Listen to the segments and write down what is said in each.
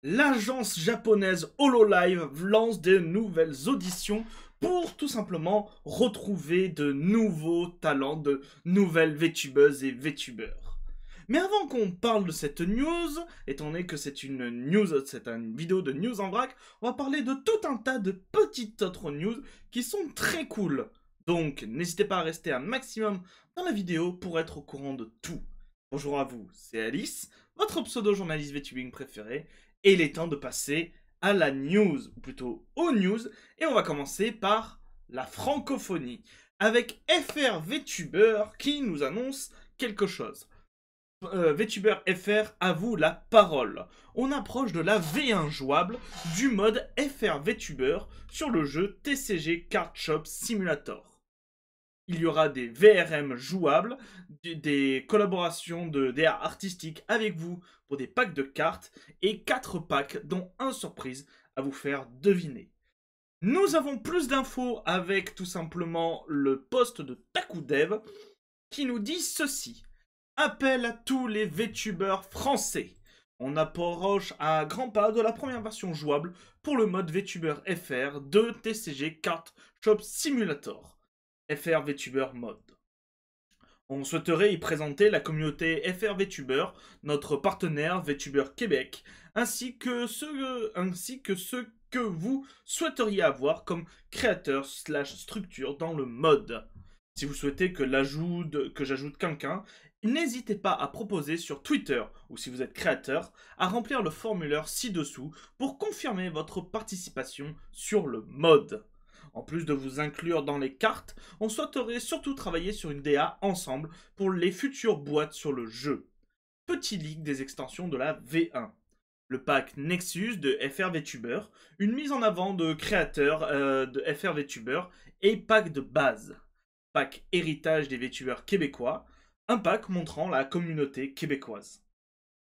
L'agence japonaise Hololive lance de nouvelles auditions pour tout simplement retrouver de nouveaux talents, de nouvelles VTubeuses et VTubeurs. Mais avant qu'on parle de cette news, étant donné que c'est une vidéo de news en vrac, on va parler de tout un tas de petites autres news qui sont très cool. Donc n'hésitez pas à rester un maximum dans la vidéo pour être au courant de tout. Bonjour à vous, c'est Alice, votre pseudo-journaliste VTubing préféré, et il est temps de passer à la news, ou plutôt aux news, et on va commencer par la francophonie, avec FR VTuber qui nous annonce quelque chose. VTuber FR avoue la parole. On approche de la V1 jouable du mode FR VTuber sur le jeu TCG Card Shop Simulator. Il y aura des VRM jouables, des collaborations de DA artistiques avec vous pour des packs de cartes et 4 packs dont un surprise à vous faire deviner. Nous avons plus d'infos avec tout simplement le post de TakuDev qui nous dit ceci. Appel à tous les VTubers français. On approche à grands pas de la première version jouable pour le mode VTuber FR de TCG Card Shop Simulator. FR VTuber Mode. On souhaiterait y présenter la communauté FR VTuber, notre partenaire VTuber Québec, ainsi que ceux que vous souhaiteriez avoir comme créateur / structure dans le mode. Si vous souhaitez que j'ajoute quelqu'un, n'hésitez pas à proposer sur Twitter, ou si vous êtes créateur, à remplir le formulaire ci-dessous pour confirmer votre participation sur le mode. En plus de vous inclure dans les cartes, on souhaiterait surtout travailler sur une DA ensemble pour les futures boîtes sur le jeu. Petit leak des extensions de la V1. Le pack Nexus de FR VTuber, une mise en avant de créateurs de FR VTuber et pack de base. Pack héritage des VTubers québécois, un pack montrant la communauté québécoise.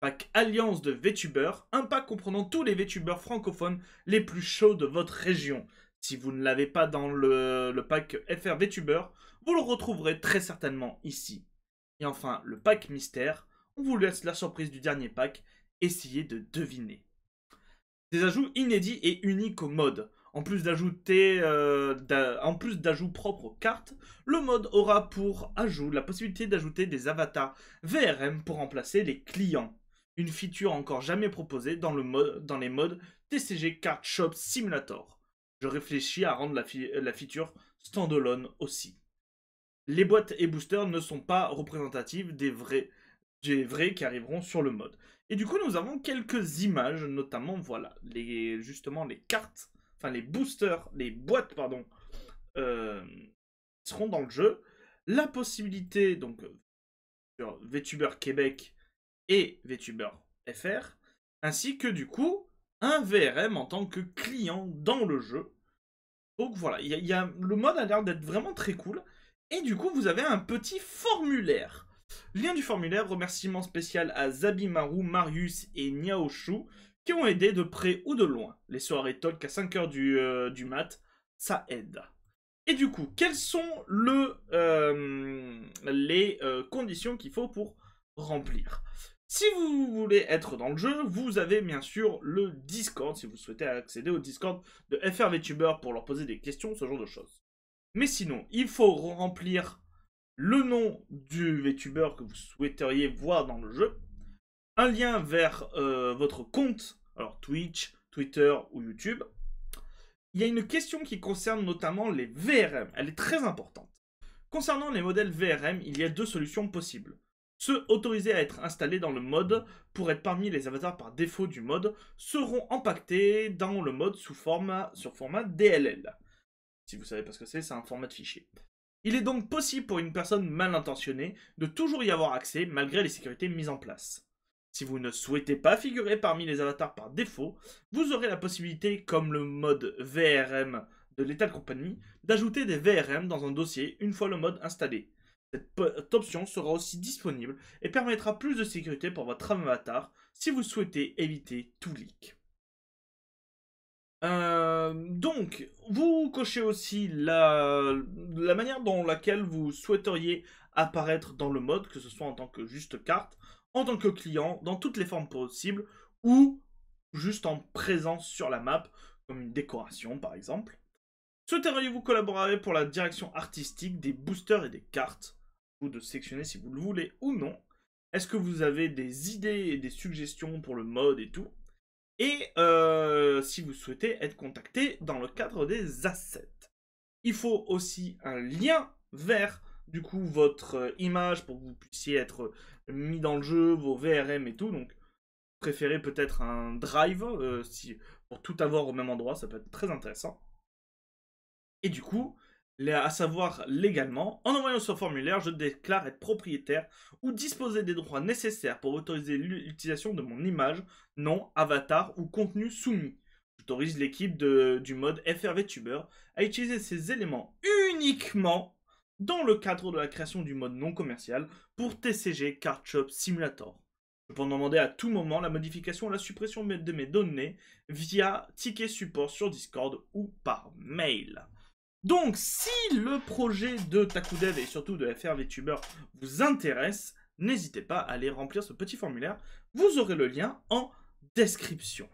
Pack alliance de VTuber, un pack comprenant tous les VTubers francophones les plus chauds de votre région. Si vous ne l'avez pas dans le pack FR VTuber, vous le retrouverez très certainement ici. Et enfin, le pack mystère, on vous laisse la surprise du dernier pack, essayez de deviner. Des ajouts inédits et uniques au mode. En plus d'ajouts propres aux cartes, le mode aura pour ajout la possibilité d'ajouter des avatars VRM pour remplacer les clients. Une feature encore jamais proposée dans les modes TCG Card Shop Simulator. Je réfléchis à rendre la feature standalone aussi. Les boîtes et boosters ne sont pas représentatives des vrais qui arriveront sur le mode. Et du coup, nous avons quelques images, notamment, voilà, justement les cartes, enfin les boosters, les boîtes, pardon, seront dans le jeu. La possibilité, donc, sur VTuber Québec et VTuber FR, ainsi que du coup, un VRM en tant que client dans le jeu. Donc voilà, le mode a l'air d'être vraiment très cool. Et du coup, vous avez un petit formulaire. Lien du formulaire, remerciement spécial à Zabimaru, Marius et Niaoshu qui ont aidé de près ou de loin. Les soirées talk à 5h du mat, ça aide. Et du coup, quelles sont les conditions qu'il faut pour remplir? Si vous voulez être dans le jeu, vous avez bien sûr le Discord, si vous souhaitez accéder au Discord de FR VTuber pour leur poser des questions, ce genre de choses. Mais sinon, il faut remplir le nom du VTuber que vous souhaiteriez voir dans le jeu, un lien vers votre compte, alors Twitch, Twitter ou YouTube. Il y a une question qui concerne notamment les VRM, elle est très importante. Concernant les modèles VRM, il y a deux solutions possibles. Ceux autorisés à être installés dans le mode pour être parmi les avatars par défaut du mode seront empaquetés dans le mode sur format DLL. Si vous savez pas ce que c'est un format de fichier. Il est donc possible pour une personne mal intentionnée de toujours y avoir accès malgré les sécurités mises en place. Si vous ne souhaitez pas figurer parmi les avatars par défaut, vous aurez la possibilité, comme le mode VRM de Lethal Company, d'ajouter des VRM dans un dossier une fois le mode installé. Cette option sera aussi disponible et permettra plus de sécurité pour votre avatar si vous souhaitez éviter tout leak. Donc, vous cochez aussi la manière dans laquelle vous souhaiteriez apparaître dans le mode, que ce soit en tant que juste carte, en tant que client, dans toutes les formes possibles, ou juste en présence sur la map, comme une décoration par exemple. Souhaiteriez-vous collaborer pour la direction artistique des boosters et des cartes? Ou de sélectionner si vous le voulez ou non. Est-ce que vous avez des idées et des suggestions pour le mode et tout? Et si vous souhaitez être contacté dans le cadre des assets. Il faut aussi un lien vers du coup votre image pour que vous puissiez être mis dans le jeu, vos VRM et tout. Donc préférez peut-être un drive pour tout avoir au même endroit, ça peut être très intéressant. Et du coup, à savoir légalement, en envoyant ce formulaire, je déclare être propriétaire ou disposer des droits nécessaires pour autoriser l'utilisation de mon image, nom, avatar ou contenu soumis. J'autorise l'équipe du mode FRVTuber à utiliser ces éléments uniquement dans le cadre de la création du mode non commercial pour TCG Card Shop Simulator. Je peux en demander à tout moment la modification ou la suppression de mes données via ticket support sur Discord ou par mail. Donc, si le projet de Takudev et surtout de FRVTuber vous intéresse, n'hésitez pas à aller remplir ce petit formulaire. Vous aurez le lien en description.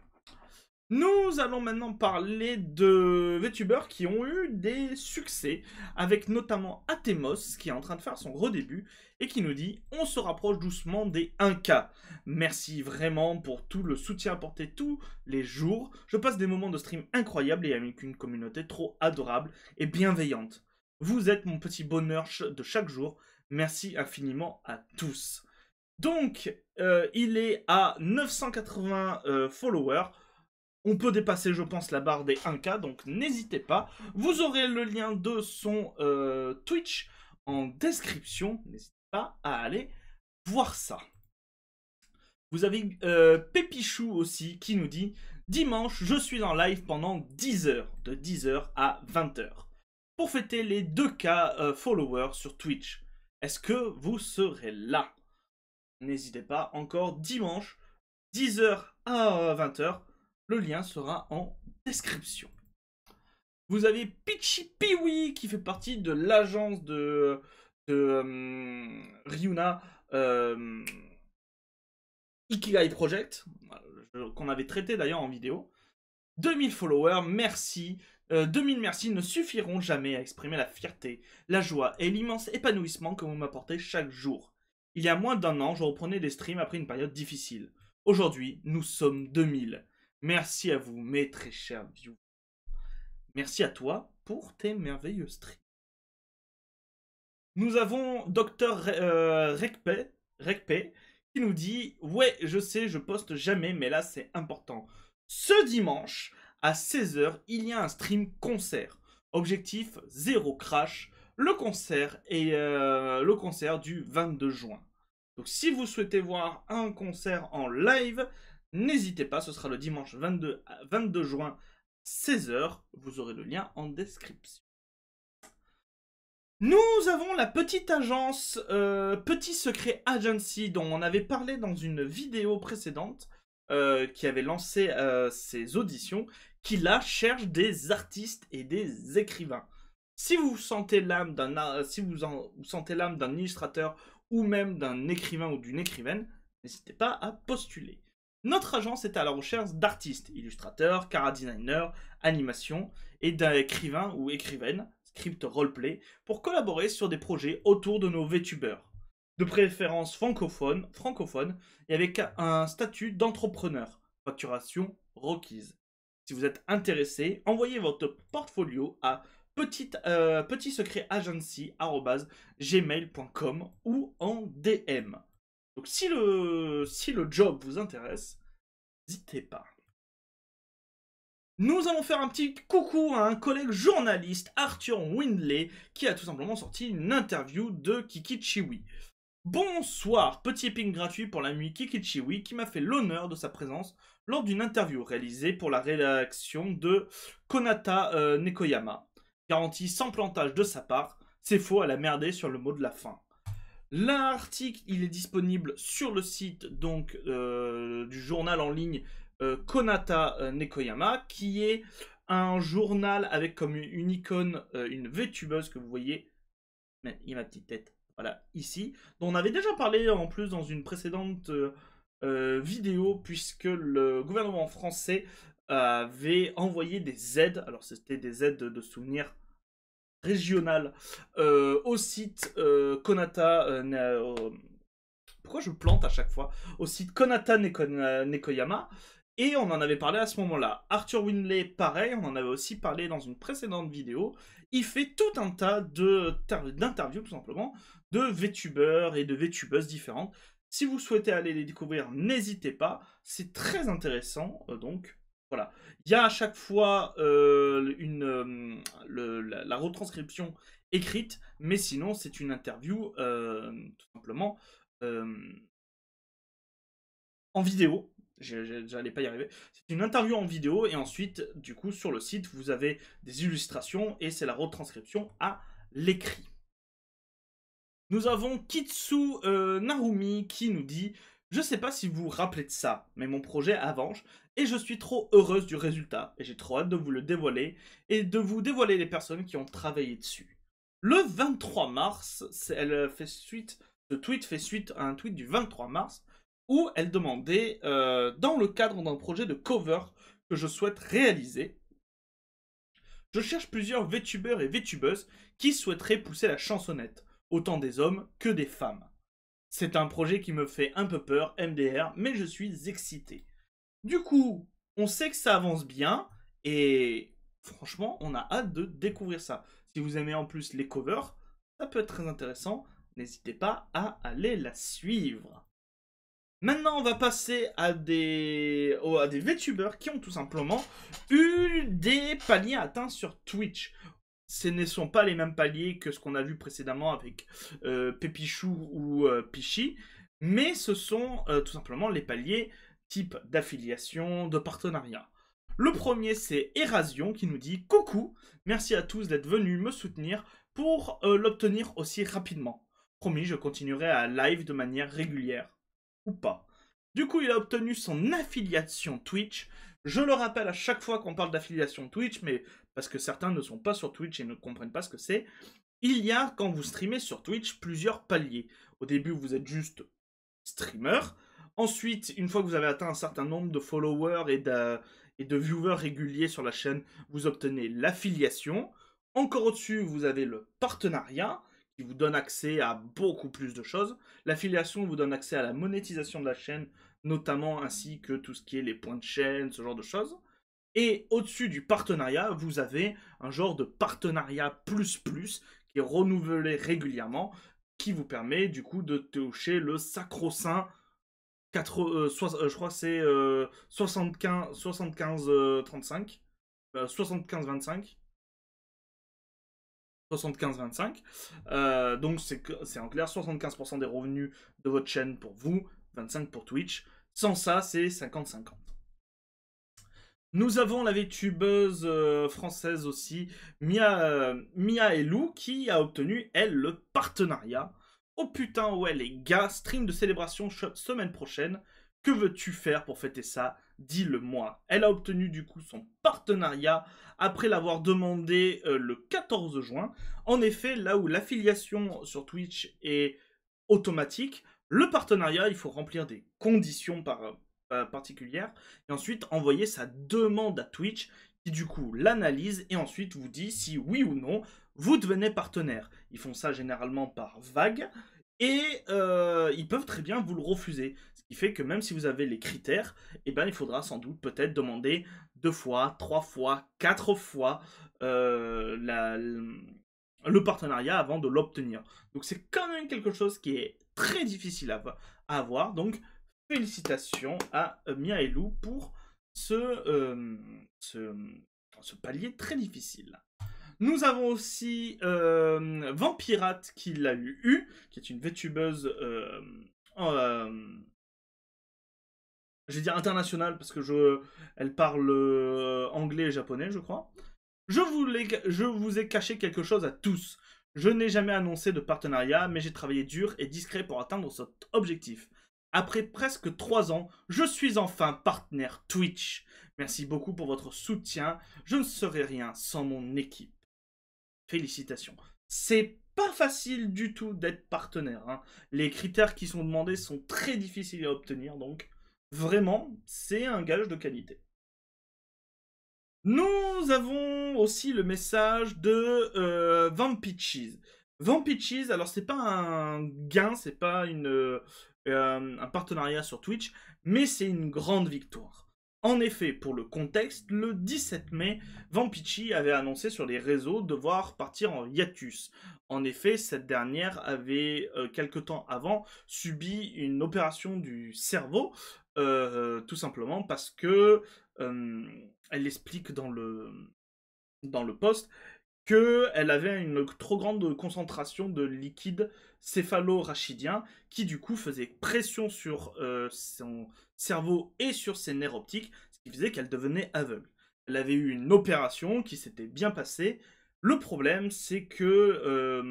Nous allons maintenant parler de VTubers qui ont eu des succès, avec notamment Athemos qui est en train de faire son redébut et qui nous dit « On se rapproche doucement des 1K ». Merci vraiment pour tout le soutien apporté tous les jours. Je passe des moments de stream incroyables et avec une communauté trop adorable et bienveillante. Vous êtes mon petit bonheur de chaque jour. Merci infiniment à tous. Donc, il est à 980 followers. On peut dépasser, je pense, la barre des 1K, donc n'hésitez pas. Vous aurez le lien de son Twitch en description. N'hésitez pas à aller voir ça. Vous avez Pépichou aussi qui nous dit « Dimanche, je suis en live pendant 10 heures, de 10h à 20h, pour fêter les 2K followers sur Twitch. Est-ce que vous serez là ?» N'hésitez pas, encore dimanche, 10h à 20h. Le lien sera en description. Vous avez Pichi Piwi qui fait partie de l'agence de Ryuna Ikigai Project, qu'on avait traité d'ailleurs en vidéo. 2000 followers, merci. 2000 merci ne suffiront jamais à exprimer la fierté, la joie et l'immense épanouissement que vous m'apportez chaque jour. Il y a moins d'un an, je reprenais des streams après une période difficile. Aujourd'hui, nous sommes 2000. Merci à vous, mes très chers viewers. Merci à toi pour tes merveilleux streams. Nous avons Dr Rekpe qui nous dit « Ouais, je sais, je poste jamais, mais là, c'est important. Ce dimanche, à 16h, il y a un stream concert. Objectif, 0 crash. Le concert est le concert du 22 juin. Donc, si vous souhaitez voir un concert en live, n'hésitez pas, ce sera le dimanche 22 juin, 16h. Vous aurez le lien en description. Nous avons la petite agence Petit Secret Agency dont on avait parlé dans une vidéo précédente qui avait lancé ses auditions, qui là cherche des artistes et des écrivains. Si vous sentez l'âme d'un illustrateur ou même d'un écrivain ou d'une écrivaine, n'hésitez pas à postuler. Notre agence est à la recherche d'artistes, illustrateurs, chara-designers, animation et d'écrivains ou écrivaines, script roleplay, pour collaborer sur des projets autour de nos VTubers. De préférence francophone et avec un statut d'entrepreneur. Facturation requise. Si vous êtes intéressé, envoyez votre portfolio à petitsecretagency@gmail.com ou en DM. Donc si le job vous intéresse, n'hésitez pas. Nous allons faire un petit coucou à un collègue journaliste, Arthur Windley, qui a tout simplement sorti une interview de Kikichiwi. Bonsoir, petit ping gratuit pour l'ami Kikichiwi qui m'a fait l'honneur de sa présence lors d'une interview réalisée pour la rédaction de Konata Nekoyama. Garantie sans plantage de sa part, c'est faux, elle a merdé sur le mot de la fin. L'article, il est disponible sur le site donc du journal en ligne Konata Nekoyama, qui est un journal avec comme une icône une VTubeuse que vous voyez. Il y a ma petite tête. Voilà, ici. Dont on avait déjà parlé en plus dans une précédente vidéo, puisque le gouvernement français avait envoyé des aides, alors c'était des aides de souvenirs régionales, au site Konata, pourquoi je plante à chaque fois, au site Konata Nekoyama, et on en avait parlé à ce moment-là. Arthur Winley, pareil, on en avait aussi parlé dans une précédente vidéo. Il fait tout un tas d'interviews, tout simplement, de VTubers et de VTubeuses différentes. Si vous souhaitez aller les découvrir, n'hésitez pas. C'est très intéressant, donc voilà. Il y a à chaque fois la retranscription écrite, mais sinon c'est une interview tout simplement euh, en vidéo. J'allais pas y arriver. C'est une interview en vidéo et ensuite, du coup, sur le site, vous avez des illustrations et c'est la retranscription à l'écrit. Nous avons Kitsu Narumi qui nous dit « Je sais pas si vous vous rappelez de ça, mais mon projet avance et je suis trop heureuse du résultat et j'ai trop hâte de vous le dévoiler et de vous dévoiler les personnes qui ont travaillé dessus. » Le 23 mars, ce tweet fait suite à un tweet du 23 mars où elle demandait, dans le cadre d'un projet de cover que je souhaite réaliser, je cherche plusieurs VTubers et VTubeuses qui souhaiteraient pousser la chansonnette, autant des hommes que des femmes. C'est un projet qui me fait un peu peur, MDR, mais je suis excité. Du coup, on sait que ça avance bien, et franchement, on a hâte de découvrir ça. Si vous aimez en plus les covers, ça peut être très intéressant. N'hésitez pas à aller la suivre. Maintenant, on va passer à des VTubers qui ont tout simplement eu des paliers atteints sur Twitch. Ce ne sont pas les mêmes paliers que ce qu'on a vu précédemment avec Pépichou ou Pichy, mais ce sont tout simplement les paliers type d'affiliation, de partenariat. Le premier, c'est Erasion qui nous dit « Coucou, merci à tous d'être venus me soutenir pour l'obtenir aussi rapidement. Promis, je continuerai à live de manière régulière. » Ou pas. Du coup, il a obtenu son affiliation Twitch. Je le rappelle à chaque fois qu'on parle d'affiliation Twitch, mais parce que certains ne sont pas sur Twitch et ne comprennent pas ce que c'est. Il y a, quand vous streamez sur Twitch, plusieurs paliers. Au début, vous êtes juste streamer. Ensuite, une fois que vous avez atteint un certain nombre de followers et de viewers réguliers sur la chaîne, vous obtenez l'affiliation. Encore au-dessus, vous avez le partenariat, qui vous donne accès à beaucoup plus de choses. L'affiliation vous donne accès à la monétisation de la chaîne, notamment ainsi que tout ce qui est les points de chaîne, ce genre de choses. Et au-dessus du partenariat, vous avez un genre de partenariat plus qui est renouvelé régulièrement, qui vous permet du coup de toucher le sacro-saint je crois que c'est 75-35, 75-25. 75-25. Donc c'est en clair 75% des revenus de votre chaîne pour vous, 25 pour Twitch. Sans ça, c'est 50-50. Nous avons la VTubeuse française aussi, Mia Elou, qui a obtenu, elle, le partenariat. Oh putain, ouais les gars, stream de célébration semaine prochaine. Que veux-tu faire pour fêter ça? Dis-le-moi. Elle a obtenu du coup son partenariat après l'avoir demandé le 14 juin. En effet, là où l'affiliation sur Twitch est automatique, le partenariat, il faut remplir des conditions particulières et ensuite envoyer sa demande à Twitch qui du coup l'analyse et ensuite vous dit si oui ou non vous devenez partenaire. Ils font ça généralement par vague et ils peuvent très bien vous le refuser. Ce qui fait que même si vous avez les critères, eh ben, il faudra sans doute peut-être demander 2 fois, 3 fois, 4 fois le partenariat avant de l'obtenir. Donc c'est quand même quelque chose qui est très difficile à avoir. Donc félicitations à Mia Elou pour ce palier très difficile. Nous avons aussi Vampirate qui l'a eu, qui est une VTubeuse, je vais dire internationale parce que elle parle anglais et japonais, je crois. Je vous ai caché quelque chose à tous. Je n'ai jamais annoncé de partenariat, mais j'ai travaillé dur et discret pour atteindre cet objectif. Après presque 3 ans, je suis enfin partenaire Twitch. Merci beaucoup pour votre soutien. Je ne serais rien sans mon équipe. Félicitations. C'est pas facile du tout d'être partenaire. Hein. Les critères qui sont demandés sont très difficiles à obtenir, donc Vraiment, c'est un gage de qualité. Nous avons aussi le message de Vampitches. Vampitches, alors c'est pas un gain, c'est pas un partenariat sur Twitch, mais c'est une grande victoire. En effet, pour le contexte, le 17 mai, Vampitchi avait annoncé sur les réseaux devoir partir en hiatus. En effet, cette dernière avait, quelque temps avant, subi une opération du cerveau, tout simplement parce que elle explique dans le post qu'elle avait une trop grande concentration de liquide céphalo-rachidien qui du coup faisait pression sur son cerveau et sur ses nerfs optiques, ce qui faisait qu'elle devenait aveugle. Elle avait eu une opération qui s'était bien passée. Le problème, c'est que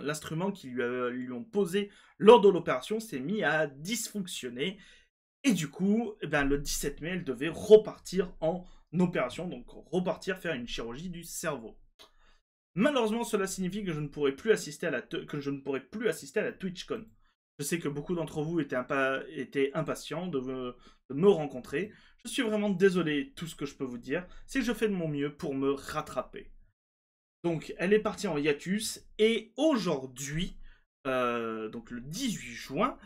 l'instrument qu'ils lui ont posé lors de l'opération s'est mis à dysfonctionner. Et du coup, eh ben, le 17 mai, elle devait repartir en opération, donc repartir faire une chirurgie du cerveau. Malheureusement, cela signifie que je ne pourrai plus assister à la TwitchCon. Je sais que beaucoup d'entre vous étaient impatients de me rencontrer. Je suis vraiment désolé. Tout ce que je peux vous dire, c'est que je fais de mon mieux pour me rattraper. Donc, elle est partie en hiatus et aujourd'hui, donc le 18 juin,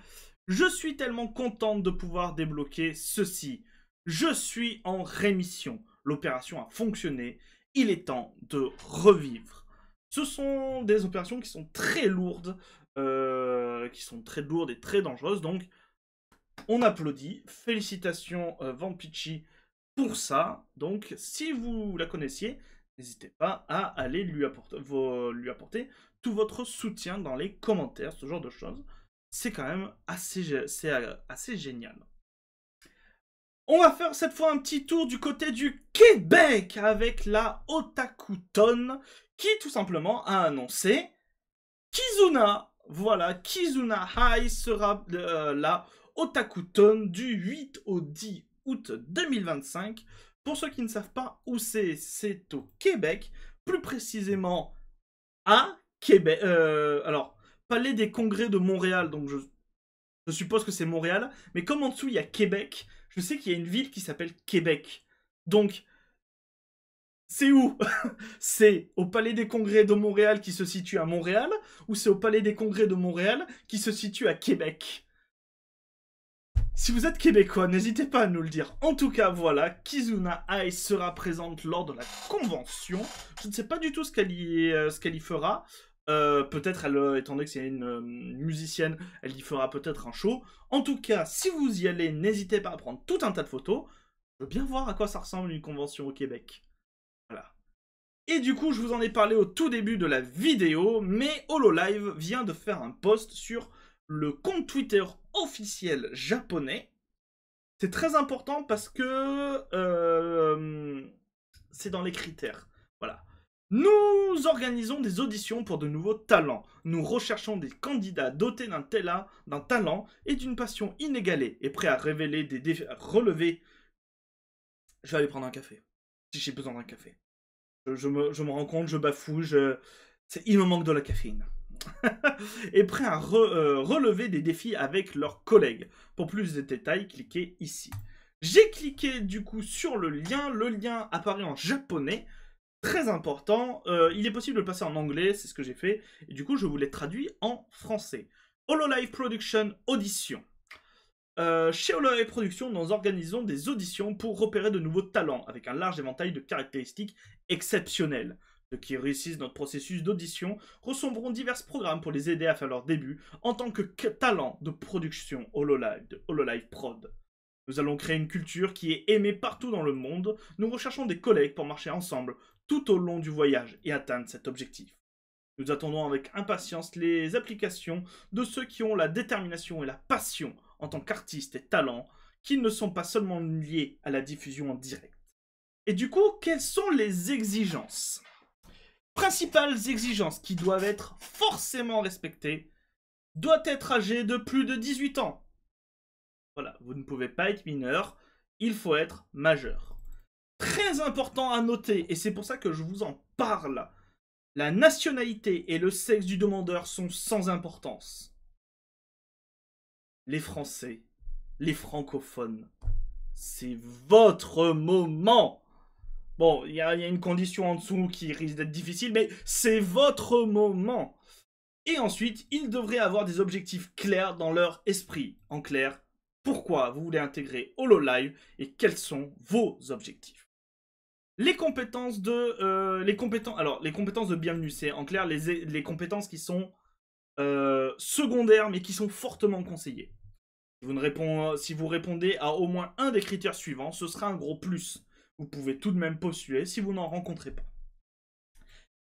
je suis tellement contente de pouvoir débloquer ceci. Je suis en rémission. L'opération a fonctionné. Il est temps de revivre. Ce sont des opérations qui sont très lourdes, et très dangereuses. Donc, on applaudit. Félicitations Vampitchi pour ça. Donc, si vous la connaissiez, n'hésitez pas à aller lui apporter tout votre soutien dans les commentaires, ce genre de choses. C'est quand même assez génial. On va faire cette fois un petit tour du côté du Québec avec la Otakuton qui tout simplement a annoncé Kizuna. Voilà, Kizuna High sera la Otakuton du 8 au 10 août 2025. Pour ceux qui ne savent pas où c'est au Québec, plus précisément à Québec. Alors, Palais des Congrès de Montréal, donc je suppose que c'est Montréal, mais comme en dessous il y a Québec, je sais qu'il y a une ville qui s'appelle Québec. Donc, c'est où? C'est au Palais des Congrès de Montréal qui se situe à Montréal, ou c'est au Palais des Congrès de Montréal qui se situe à Québec? Si vous êtes québécois, n'hésitez pas à nous le dire. En tout cas, voilà, Kizuna Ai sera présente lors de la convention. Je ne sais pas du tout ce qu'elle y fera. Peut-être, étant donné que c'est une musicienne, elle y fera peut-être un show. En tout cas, si vous y allez, n'hésitez pas à prendre tout un tas de photos. Je veux bien voir à quoi ça ressemble une convention au Québec. Voilà. Et du coup, je vous en ai parlé au tout début de la vidéo, mais HoloLive vient de faire un post sur le compte Twitter officiel japonais. C'est très important parce que c'est dans les critères. Voilà. Nous organisons des auditions pour de nouveaux talents. Nous recherchons des candidats dotés d'un talent et d'une passion inégalée et prêts à relever. Je vais aller prendre un café. Si j'ai besoin d'un café. Je me rends compte, je bafouille, il me manque de la caféine. Et prêts à relever des défis avec leurs collègues. Pour plus de détails, cliquez ici. J'ai cliqué du coup sur le lien apparaît en japonais. Très important, il est possible de le passer en anglais, c'est ce que j'ai fait, et du coup je vous l'ai traduit en français. HoloLive Production Audition. Chez HoloLive Production, nous organisons des auditions pour repérer de nouveaux talents, avec un large éventail de caractéristiques exceptionnelles. Ceux qui réussissent notre processus d'audition recevront divers programmes pour les aider à faire leur début en tant que talent de production HoloLive, de HoloLive Prod. Nous allons créer une culture qui est aimée partout dans le monde. Nous recherchons des collègues pour marcher ensemble tout au long du voyage et atteindre cet objectif. Nous attendons avec impatience les applications de ceux qui ont la détermination et la passion en tant qu'artistes et talents, qui ne sont pas seulement liés à la diffusion en direct. Et du coup, quelles sont les exigences? Principales exigences qui doivent être forcément respectées, doit être âgé de plus de 18 ans. Voilà, vous ne pouvez pas être mineur, il faut être majeur. Très important à noter, et c'est pour ça que je vous en parle, la nationalité et le sexe du demandeur sont sans importance. Les Français les francophones, c'est votre moment. Bon, il y a une condition en dessous qui risque d'être difficile, mais c'est votre moment. Et ensuite, ils devraient avoir des objectifs clairs dans leur esprit. En clair, pourquoi vous voulez intégrer HoloLive et quels sont vos objectifs. Les compétences de les compétences de bienvenue, c'est en clair les compétences qui sont secondaires mais qui sont fortement conseillées. Si vous répondez à au moins un des critères suivants, ce sera un gros plus. Vous pouvez tout de même postuler si vous n'en rencontrez pas.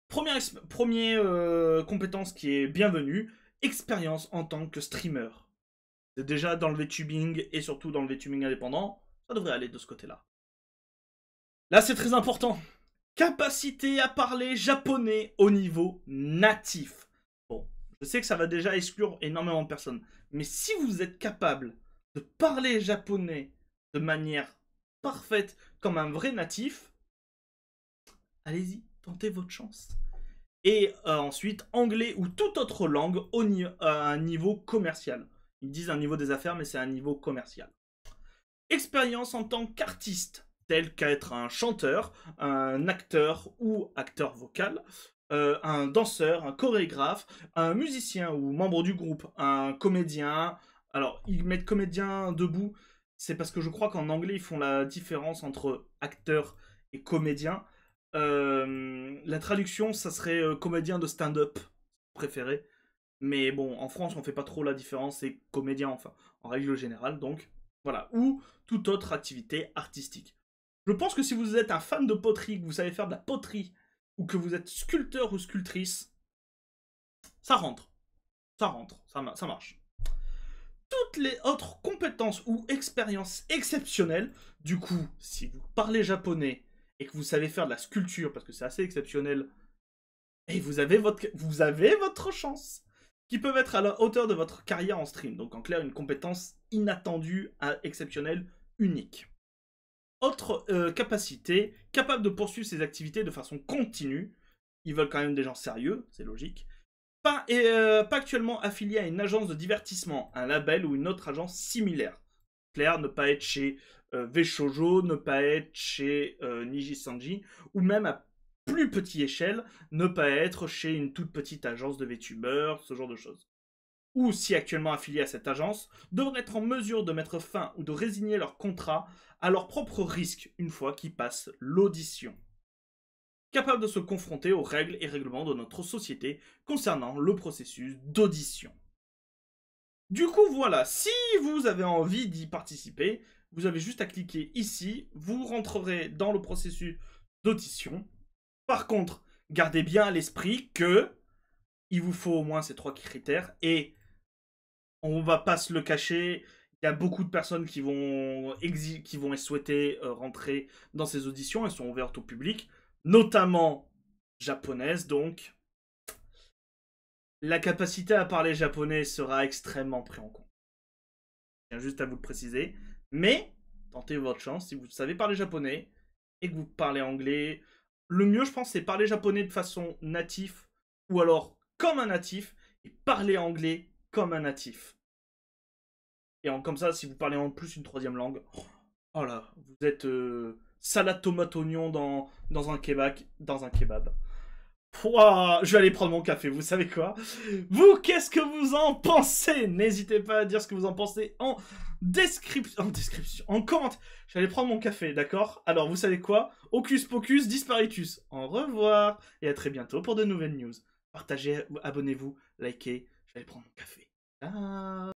Première compétence qui est bienvenue, expérience en tant que streamer. C'est déjà dans le VTubing et surtout dans le VTubing indépendant, ça devrait aller de ce côté-là. Là, c'est très important. Capacité à parler japonais au niveau natif. Bon, je sais que ça va déjà exclure énormément de personnes, mais si vous êtes capable de parler japonais de manière parfaite comme un vrai natif, allez-y, tentez votre chance. Et ensuite, anglais ou toute autre langue à un niveau commercial. Ils disent un niveau des affaires, mais c'est un niveau commercial. Expérience en tant qu'artiste, tel qu'être un chanteur, un acteur ou acteur vocal, un danseur, un chorégraphe, un musicien ou membre du groupe, un comédien. Alors, ils mettent comédien debout, c'est parce que je crois qu'en anglais, ils font la différence entre acteur et comédien. La traduction, ça serait comédien de stand-up préféré. Mais bon, en France, on fait pas trop la différence, c'est comédien, enfin, en règle générale, donc, voilà. Ou toute autre activité artistique. Je pense que si vous êtes un fan de poterie, que vous savez faire de la poterie, ou que vous êtes sculpteur ou sculptrice, ça rentre. Ça rentre, ça marche. Toutes les autres compétences ou expériences exceptionnelles, du coup, si vous parlez japonais et que vous savez faire de la sculpture, parce que c'est assez exceptionnel, et vous avez votre chance, qui peuvent être à la hauteur de votre carrière en stream. Donc en clair, une compétence inattendue, exceptionnelle, unique. Autre capacité, capable de poursuivre ses activités de façon continue. Ils veulent quand même des gens sérieux, c'est logique. Pas actuellement affilié à une agence de divertissement, un label ou une autre agence similaire. Clair, ne pas être chez V-Shoujo, ne pas être chez Niji Sanji, ou même à plus petite échelle, ne pas être chez une toute petite agence de VTubers, ce genre de choses. Ou si actuellement affiliés à cette agence, devraient être en mesure de mettre fin ou de résigner leur contrat à leur propre risque une fois qu'ils passent l'audition. Capable de se confronter aux règles et règlements de notre société concernant le processus d'audition. Du coup, voilà, si vous avez envie d'y participer, vous avez juste à cliquer ici, vous rentrerez dans le processus d'audition. Par contre, gardez bien à l'esprit que il vous faut au moins ces 3 critères et on va pas se le cacher, il y a beaucoup de personnes qui vont souhaiter rentrer dans ces auditions, elles sont ouvertes au public, notamment japonaises, donc la capacité à parler japonais sera extrêmement prise en compte. Je tiens juste à vous le préciser, mais tentez votre chance si vous savez parler japonais et que vous parlez anglais. Le mieux, je pense, c'est parler japonais de façon native ou alors comme un natif et parler anglais comme un natif. Et comme ça, si vous parlez en plus une 3e langue, oh là, vous êtes salade tomate oignon dans un kebab. Pouah, je vais aller prendre mon café, vous savez quoi? Vous, qu'est-ce que vous en pensez? N'hésitez pas à dire ce que vous en pensez en description, en commentaire. Je vais aller prendre mon café, d'accord? Alors, vous savez quoi? Hocus pocus disparitus. Au revoir et à très bientôt pour de nouvelles news. Partagez, abonnez-vous, likez. Je vais aller prendre mon café. Ah.